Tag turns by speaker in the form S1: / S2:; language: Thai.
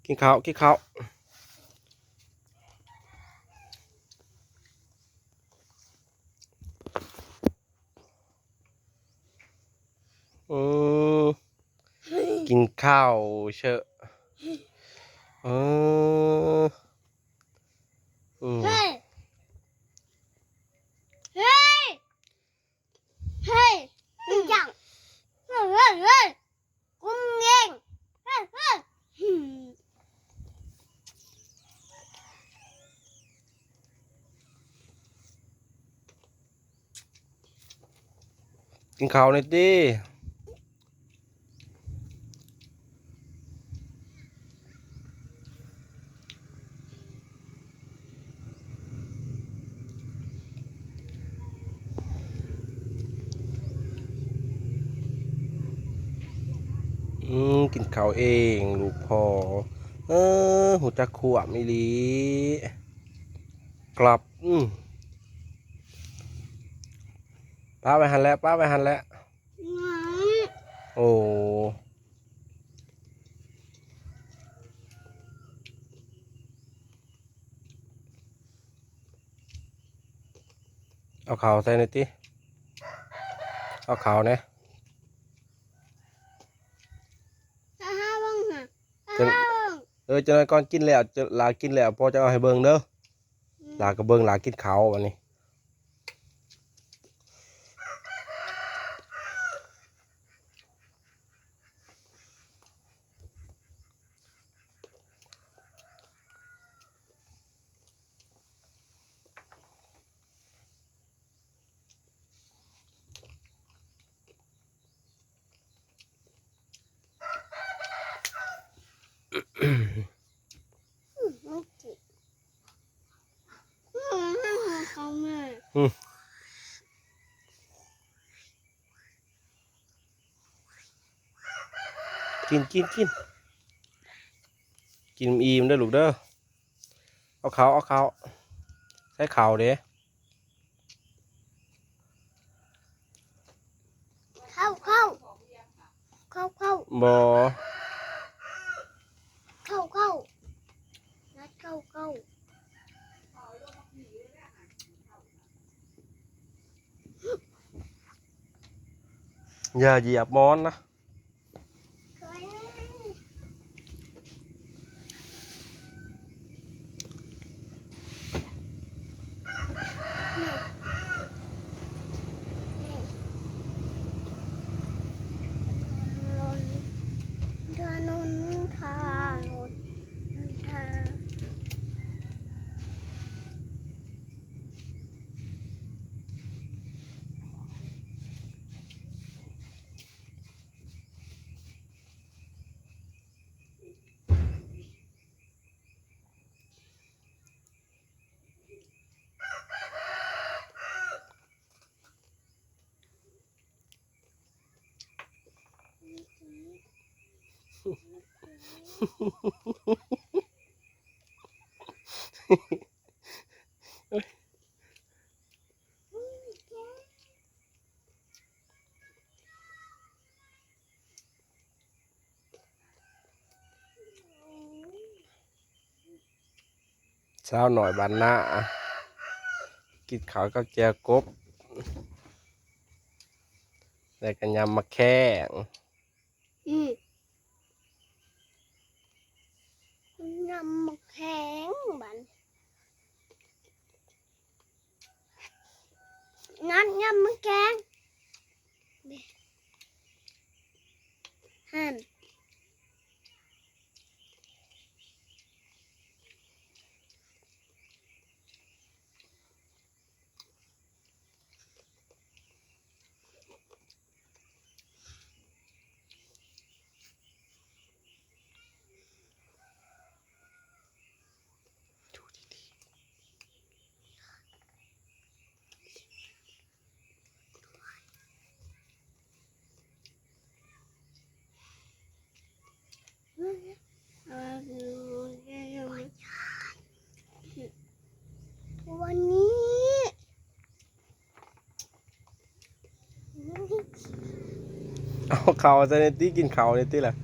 S1: กินข้าวกินข้าวอืมกินข้าวเชอะอืมอืม
S2: เฮ้ยเฮ้ยเฮ้ยจังเฮ้ยเฮ้ยเฮ้ยกุ้งเองเฮ้ยเฮ้ย
S1: กินข้าวหน่อยดิกินข้าวเองลูกพ่อหูจักขวบมิลีกลับป้าไปหันแล้วป้าไปหันแล้วโอ้เอาข้าวใส่หน่อยดิเอาข้าวเนี่ย
S2: ฮ่าฮ่าบ้างฮะ
S1: จะ
S2: ฮ่าบ้าง
S1: จะนายก่อนกินแล้วจะลากินแล้วพอจะเอาให้เบิ่งเด้อลาก็เบิ่งลากินข้าววันนี้
S2: ไม่จิเขาแม่
S1: กินกินกินกินอิ่มเด้อลูกเด้อเอาข้าวเอาข้าวใส่ข้าวเด้
S2: เข้าเข้าเข้าเข้า
S1: บ่
S2: เข้าเข้านัดเข้าเข้า
S1: อย่าเหยียบมอนนะ
S2: ถนนทางทาง
S1: เช้าหน่อยบานหน้ากินข้าวกับแจวกบแล้วก็ยำมะแข้ง
S2: นำมาแข็งบันนัดยำมาแข็งหั่นวันนี้
S1: เอาข้าวใส่ในตี้กินข้าวในตี้แหละ